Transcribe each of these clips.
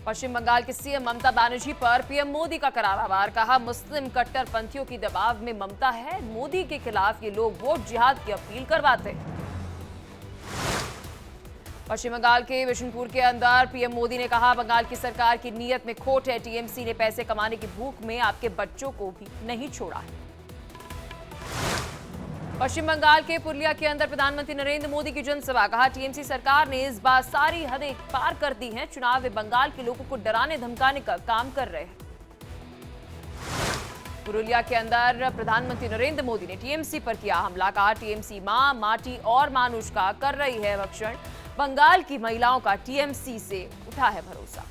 पश्चिम बंगाल की सीएम ममता बनर्जी पर पीएम मोदी का करारा वार। कहा, मुस्लिम कट्टरपंथियों की दबाव में ममता है, मोदी के खिलाफ ये लोग वोट जिहाद की अपील करवाते हैं। पश्चिम बंगाल के बिशनपुर के अंदर पीएम मोदी ने कहा, बंगाल की सरकार की नीयत में खोट है, टीएमसी ने पैसे कमाने की भूख में आपके बच्चों को भी नहीं छोड़ा है। पश्चिम बंगाल के पुरुलिया के अंदर प्रधानमंत्री नरेंद्र मोदी की जनसभा। कहा, टीएमसी सरकार ने इस बार सारी हदें पार कर दी हैं, चुनाव में बंगाल के लोगों को डराने धमकाने का काम कर रहे हैं। पुरुलिया के अंदर प्रधानमंत्री नरेंद्र मोदी ने टीएमसी पर किया हमला। कहा, टीएमसी मां, माटी और मानुष का कर रही है भक्षण, बंगाल की महिलाओं का टीएमसी से उठा है भरोसा।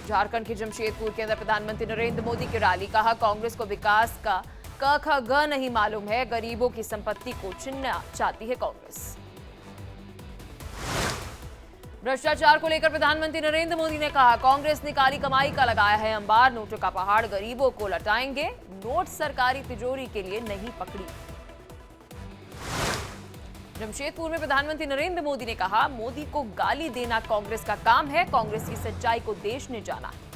झारखंड के जमशेदपुर के अंदर प्रधानमंत्री नरेंद्र मोदी की रैली। कहा, कांग्रेस को विकास का क ख ग नहीं मालूम है, गरीबों की संपत्ति को छीनना चाहती है कांग्रेस। भ्रष्टाचार को लेकर प्रधानमंत्री नरेंद्र मोदी ने कहा, कांग्रेस ने काली कमाई का लगाया है अंबार, नोटों का पहाड़ गरीबों को लौटाएंगे, नोट सरकारी तिजोरी के लिए नहीं पकड़ी। जमशेदपुर में प्रधानमंत्री नरेंद्र मोदी ने कहा, मोदी को गाली देना कांग्रेस का काम है, कांग्रेस की सच्चाई को देश ने जाना है।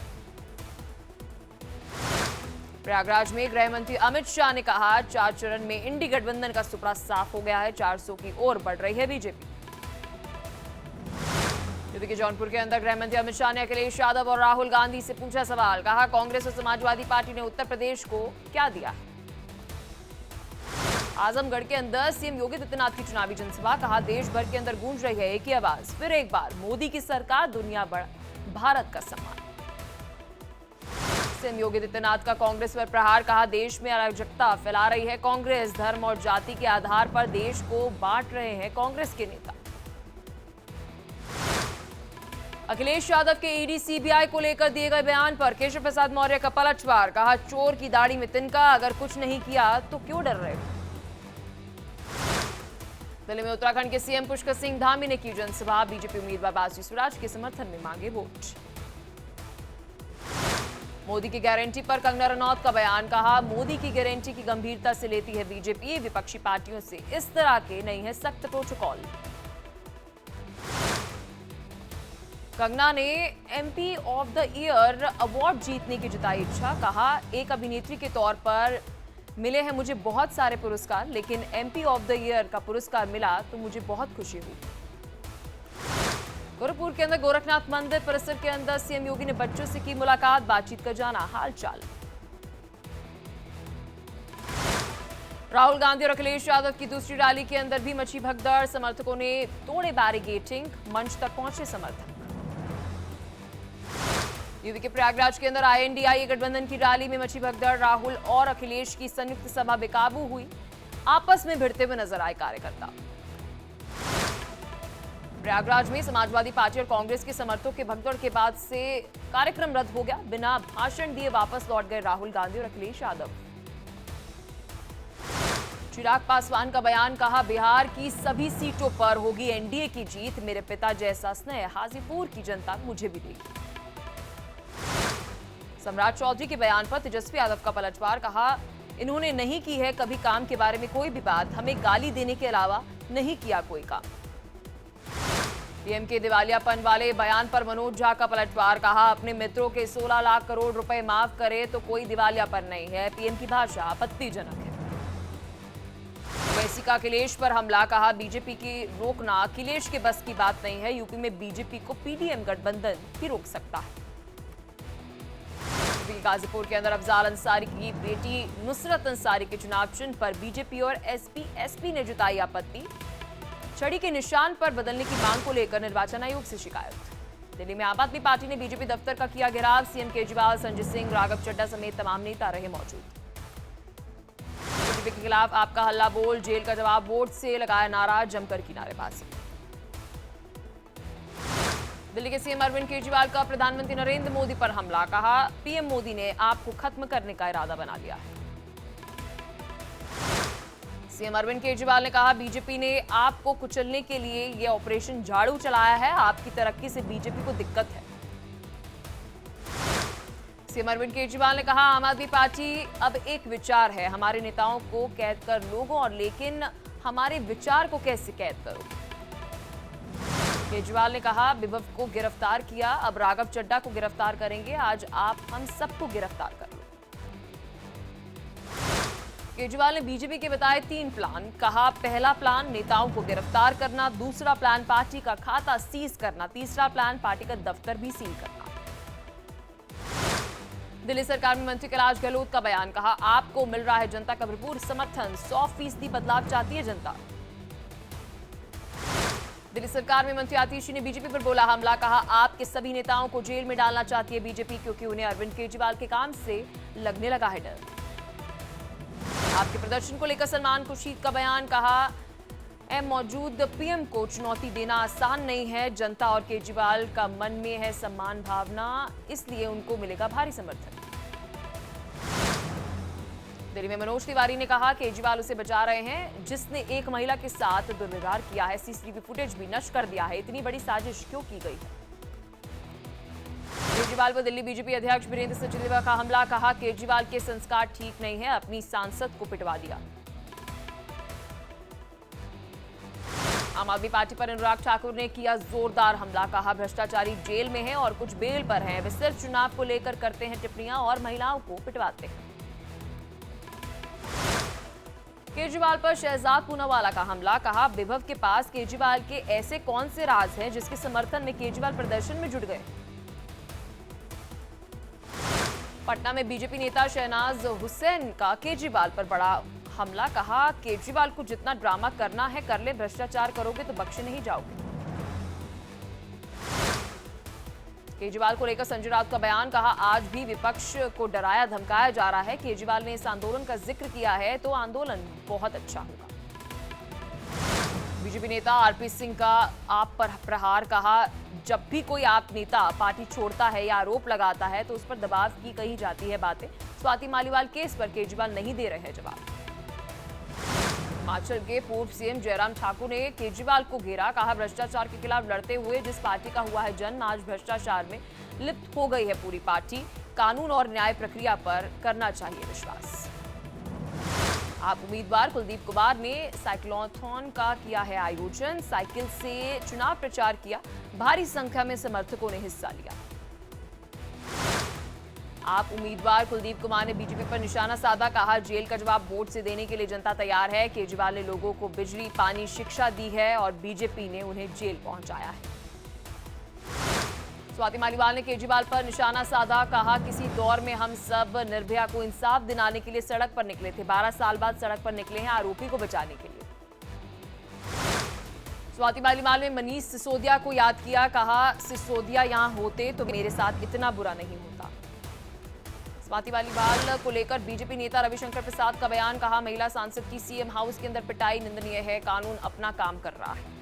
प्रयागराज में गृह मंत्री अमित शाह ने कहा, 4 चरण में इंडी गठबंधन का सुपड़ा साफ हो गया है, 400 की ओर बढ़ रही है बीजेपी। यूपी के जौनपुर के अंदर गृह मंत्री अमित शाह ने अखिलेश यादव और राहुल गांधी से पूछा सवाल। कहा, कांग्रेस और समाजवादी पार्टी ने उत्तर प्रदेश को क्या दिया। आजमगढ़ के अंदर सीएम योगी आदित्यनाथ की चुनावी जनसभा। कहा, देश भर के अंदर गूंज रही है एक ही आवाज, फिर एक बार मोदी की सरकार, दुनिया भर भारत का सम्मान। सीएम योगी आदित्यनाथ का कांग्रेस पर प्रहार। कहा, देश में अराजकता फैला रही है कांग्रेस, धर्म और जाति के आधार पर देश को बांट रहे हैं कांग्रेस के नेता। अखिलेश यादव के ईडी सीबीआई को लेकर दिए गए बयान पर केशव प्रसाद मौर्य का पलटवार। कहा, चोर की दाढ़ी में तिनका, अगर कुछ नहीं किया तो क्यों डर रहे हो। दिल्ली में उत्तराखंड के सीएम पुष्कर सिंह धामी ने की जनसभा। बीजेपी उम्मीदवार बासु स्वराज के समर्थन में मांगे वोट। मोदी की गारंटी पर कंगना रनौत का बयान। कहा, मोदी की गारंटी की गंभीरता से लेती है बीजेपी, विपक्षी पार्टियों से इस तरह के नहीं है सख्त प्रोटोकॉल। कंगना ने MP of the year award जीतने की जताई इच्छा। कहा, एक अभिनेत्री के तौर पर मिले हैं मुझे बहुत सारे पुरस्कार, लेकिन एमपी ऑफ द ईयर का पुरस्कार मिला तो मुझे बहुत खुशी हुई। गोरखपुर के अंदर गोरखनाथ मंदिर परिसर के अंदर सीएम योगी ने बच्चों से की मुलाकात, बातचीत कर जाना हालचाल। राहुल गांधी और अखिलेश यादव की दूसरी रैली के अंदर भी मची भगदड़, समर्थकों ने तोड़े बैरिकेडिंग, मंच तक पहुंचे समर्थक। यूपी के प्रयागराज के अंदर आईएनडीआई गठबंधन की रैली में मची भगदड़, राहुल और अखिलेश की संयुक्त सभा बेकाबू हुई, आपस में भिड़ते हुए नजर आए कार्यकर्ता। प्रयागराज में समाजवादी पार्टी और कांग्रेस के समर्थकों के भगदड़ के बाद से कार्यक्रम रद्द हो गया। बिना भाषण दिए वापस लौट गए राहुल गांधी और अखिलेश यादव। चिराग पासवान का बयान। कहा, बिहार की सभी सीटों पर होगी एनडीए की जीत, मेरे पिता जैसा स्नेह हाजीपुर की जनता मुझे भी देगी। सम्राट चौधरी के बयान पर तेजस्वी यादव का पलटवार। कहा, इन्होंने नहीं की है कभी काम के बारे में कोई भी बात, हमें गाली देने के अलावा नहीं किया कोई काम। पीएम के दिवालियापन वाले बयान पर मनोज झा का पलटवार। कहा, अपने मित्रों के 16 लाख करोड़ रुपए माफ करे तो कोई दिवालियापन नहीं है, पीएम की भाषा आपत्तिजनक है। वैसी का अखिलेश पर हमला। कहा, बीजेपी की रोकना अखिलेश के बस की बात नहीं है, यूपी में बीजेपी को पीडीएम गठबंधन ही रोक सकता है। गाजीपुर के अंदर अफजाल अंसारी की बेटी नुसरत अंसारी के चुनाव चिन्ह पर बीजेपी और एसपी ने जताई आपत्ति, छड़ी के निशान पर बदलने की मांग को लेकर निर्वाचन आयोग से शिकायत। दिल्ली में आम आदमी पार्टी ने बीजेपी दफ्तर का किया घेराव, सीएम केजरीवाल, संजय सिंह, राघव चड्ढा समेत तमाम नेता रहे मौजूद। बीजेपी के खिलाफ आपका हल्ला बोल, जेल का जवाब वोट से, लगाया नारा, जमकर की नारेबाजी। दिल्ली के सीएम अरविंद केजरीवाल का प्रधानमंत्री नरेंद्र मोदी पर हमला। कहा, पीएम मोदी ने आपको खत्म करने का इरादा बना लिया है। सीएम अरविंद केजरीवाल ने कहा, बीजेपी ने आपको कुचलने के लिए यह ऑपरेशन झाड़ू चलाया है, आपकी तरक्की से बीजेपी को दिक्कत है। सीएम अरविंद केजरीवाल ने कहा, आम आदमी पार्टी अब एक विचार है, हमारे नेताओं को कैद कर लोगों और लेकिन हमारे विचार को कैसे कैद करो। केजरीवाल ने कहा, विभव को गिरफ्तार किया, अब राघव चड्ढा को गिरफ्तार करेंगे। आज आप हम सबको गिरफ्तार कर लो। केजरीवाल ने बीजेपी के बताए 3 प्लान। कहा, पहला प्लान नेताओं को गिरफ्तार करना, दूसरा प्लान पार्टी का खाता सीज करना, तीसरा प्लान पार्टी का दफ्तर भी सील करना। दिल्ली सरकार में मंत्री कैलाश गहलोत का बयान। कहा, आपको मिल रहा है जनता का भरपूर समर्थन, 100% बदलाव चाहती है जनता। दिल्ली सरकार में मंत्री आतिशी ने बीजेपी पर बोला हमला। कहा, आपके सभी नेताओं को जेल में डालना चाहती है बीजेपी, क्योंकि उन्हें अरविंद केजरीवाल के काम से लगने लगा है डर। आपके प्रदर्शन को लेकर सलमान खुर्शीद का बयान। कहा, मौजूद पीएम को चुनौती देना आसान नहीं है। जनता और केजरीवाल का मन में है सम्मान भावना, इसलिए उनको मिलेगा भारी समर्थन। दिल्ली में मनोज तिवारी ने कहा, केजरीवाल उसे बचा रहे हैं जिसने एक महिला के साथ दुर्व्यवहार किया है। सीसीटीवी फुटेज भी नष्ट कर दिया है। इतनी बड़ी साजिश क्यों की गई है? केजरीवाल पर दिल्ली बीजेपी अध्यक्ष वीरेंद्र सचदेवा का हमला। कहा, केजरीवाल के संस्कार ठीक नहीं है, अपनी सांसद को पिटवा दिया। आम आदमी पार्टी पर अनुराग ठाकुर ने किया जोरदार हमला। कहा, भ्रष्टाचारी जेल में हैं और कुछ बेल पर हैं। वे सिर्फ चुनाव को लेकर करते हैं टिप्पणियां और महिलाओं को पिटवाते हैं। केजरीवाल पर शहजाद पूनावाला का हमला। कहा, विभव के पास केजरीवाल के ऐसे कौन से राज हैं जिसके समर्थन में केजरीवाल प्रदर्शन में जुट गए। पटना में बीजेपी नेता शहनाज हुसैन का केजरीवाल पर बड़ा हमला। कहा, केजरीवाल को जितना ड्रामा करना है कर ले, भ्रष्टाचार करोगे तो बख्शे नहीं जाओगे। केजरीवाल को लेकर संजय राउत का बयान। कहा, आज भी विपक्ष को डराया धमकाया जा रहा है। केजरीवाल ने इस आंदोलन का जिक्र किया है तो आंदोलन बहुत अच्छा होगा। बीजेपी नेता आरपी सिंह का आप पर प्रहार। कहा, जब भी कोई आप नेता पार्टी छोड़ता है या आरोप लगाता है तो उस पर दबाव की कही जाती है बातें। स्वाति मालीवाल केस पर केजरीवाल नहीं दे रहे हैं जवाब। हिमाचल के पूर्व सीएम जयराम ठाकुर ने केजरीवाल को घेरा। कहा, भ्रष्टाचार के खिलाफ लड़ते हुए जिस पार्टी का हुआ है जन्म, आज भ्रष्टाचार में लिप्त हो गई है पूरी पार्टी। कानून और न्याय प्रक्रिया पर करना चाहिए विश्वास। आप उम्मीदवार कुलदीप कुमार ने साइक्लोथॉन का किया है आयोजन। साइकिल से चुनाव प्रचार किया। भारी संख्या में समर्थकों ने हिस्सा लिया। आप उम्मीदवार कुलदीप कुमार ने बीजेपी पर निशाना साधा। कहा, जेल का जवाब वोट से देने के लिए जनता तैयार है। केजरीवाल ने लोगों को बिजली, पानी, शिक्षा दी है और बीजेपी ने उन्हें जेल पहुंचाया है। स्वाति मालीवाल ने केजरीवाल पर निशाना साधा। कहा, किसी दौर में हम सब निर्भया को इंसाफ दिलाने के लिए सड़क पर निकले थे। 12 साल बाद सड़क पर निकले हैं आरोपी को बचाने के लिए। स्वाति मालीवाल ने मनीष सिसोदिया को याद किया। कहा, सिसोदिया यहां होते तो मेरे साथ इतना बुरा नहीं होता। स्वाति मालीवाल को लेकर बीजेपी नेता रविशंकर प्रसाद का बयान। कहा, महिला सांसद की सीएम हाउस के अंदर पिटाई निंदनीय है। कानून अपना काम कर रहा है।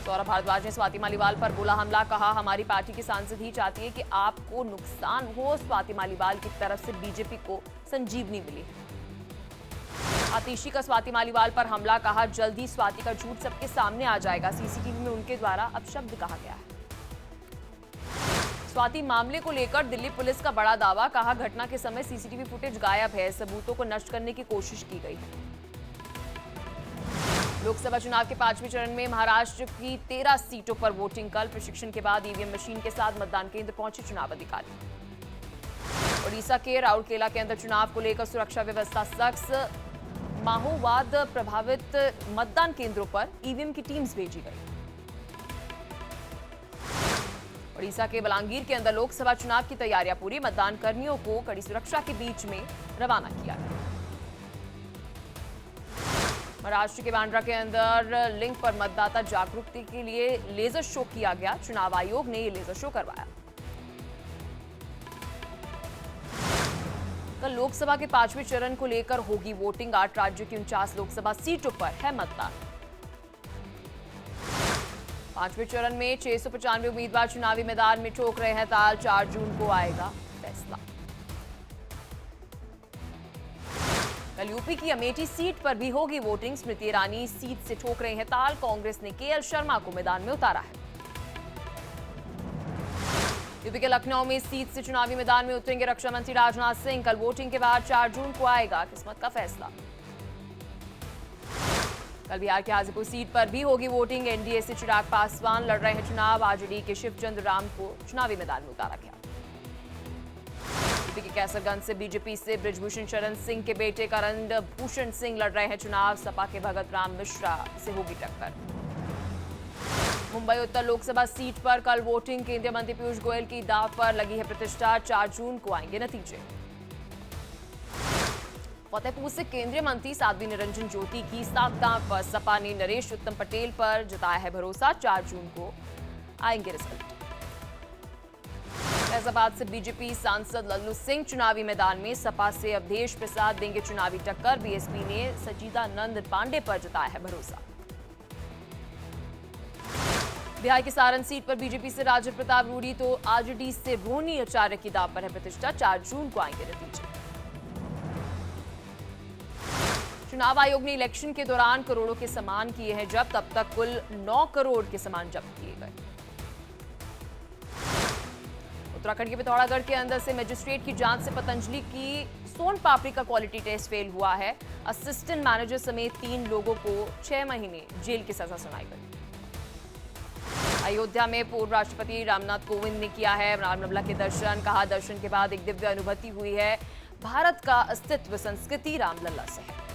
सौरभ भारद्वाज ने स्वाति मालीवाल पर बोला हमला। कहा, हमारी पार्टी की सांसद ही चाहती है कि आपको नुकसान हो। स्वाति मालीवाल की तरफ से बीजेपी को संजीवनी मिली। आतिशी का स्वाति मालीवाल पर हमला। कहा, जल्द ही स्वाति का झूठ सबके सामने आ जाएगा। सीसीटीवी में उनके द्वारा अपशब्द कहा गया है। स्वाति मामले को लेकर दिल्ली पुलिस का बड़ा दावा। कहा, घटना के समय सीसीटीवी फुटेज गायब है। सबूतों को नष्ट करने की कोशिश की गई है। लोकसभा चुनाव के 5वें चरण में महाराष्ट्र की 13 सीटों पर वोटिंग कल। प्रशिक्षण के बाद ईवीएम मशीन के साथ मतदान केंद्र पहुंचे चुनाव अधिकारी। ओडिशा के राउरकेला के अंदर चुनाव को लेकर सुरक्षा व्यवस्था सख्त। माओवाद प्रभावित मतदान केंद्रों पर ईवीएम की टीम्स भेजी गई। ओडिशा के बलांगीर के अंदर लोकसभा चुनाव की तैयारियां पूरी। मतदान कर्मियों को कड़ी सुरक्षा के बीच में रवाना किया गया। महाराष्ट्र के बांद्रा के अंदर लिंक पर मतदाता जागरूकता के लिए लेजर शो किया गया। चुनाव आयोग ने ये लेजर शो करवाया। कल लोकसभा के 5वें चरण को लेकर होगी वोटिंग। 8 राज्यों की 49 लोकसभा सीटों पर है मतदान। 5वें चरण में 695 उम्मीदवार चुनावी मैदान में ठोक रहे हैं ताल। 4 जून को आएगा फैसला। कल यूपी की अमेठी सीट पर भी होगी वोटिंग। स्मृति ईरानी सीट से ठोक रहे हैं ताल। कांग्रेस ने केएल शर्मा को मैदान में उतारा है। यूपी के लखनऊ में सीट से चुनावी मैदान में उतरेंगे रक्षा मंत्री राजनाथ सिंह। कल वोटिंग के बाद 4 जून को आएगा किस्मत का फैसला। कल बिहार के हाजीपुर सीट पर भी होगी वोटिंग। एनडीए से चिराग पासवान लड़ रहे हैं चुनाव। आरजेडी के शिवचंद्र राम को चुनावी मैदान में उतारा गया। यूपी के कैसरगंज से बीजेपी से बृजभूषण शरण सिंह के बेटे करण भूषण सिंह लड़ रहे हैं चुनाव। सपा के भगत राम मिश्रा से होगी टक्कर। मुंबई उत्तर लोकसभा सीट पर कल वोटिंग। केंद्रीय मंत्री पीयूष गोयल की दांव पर लगी है प्रतिष्ठा। 4 जून को आएंगे नतीजे। फतेहपुर से केंद्रीय मंत्री साध्वी निरंजन ज्योति की सात दांव पर सपा ने नरेश उत्तम पटेल पर जताया है भरोसा। 4 जून को आएंगे रिजल्ट। फैजाबाद से बीजेपी सांसद लल्लू सिंह चुनावी मैदान में। सपा से अवधेश प्रसाद देंगे चुनावी टक्कर। बीएसपी ने सचिदानंद पांडे पर जताया है भरोसा। बिहार की सारण सीट पर बीजेपी से राजीव प्रताप रूडी तो आरजेडी से रोनी आचार्य की दांव पर है प्रतिष्ठा। 4 जून को आएंगे नतीजे। चुनाव आयोग ने इलेक्शन के दौरान करोड़ों के सामान किए हैं जब्त। अब तक कुल 9 करोड़ के सामान जब्त किए गए। उत्तराखंड के पिथौरागढ़ के अंदर से मजिस्ट्रेट की जांच से पतंजलि की सोन पापड़ी का क्वालिटी टेस्ट फेल हुआ है। असिस्टेंट मैनेजर समेत 3 लोगों को 6 महीने जेल की सजा सुनाई गई। अयोध्या में पूर्व राष्ट्रपति रामनाथ कोविंद ने किया है रामलला के दर्शन। कहा, दर्शन के बाद एक दिव्य अनुभूति हुई है। भारत का अस्तित्व संस्कृति रामलला से है।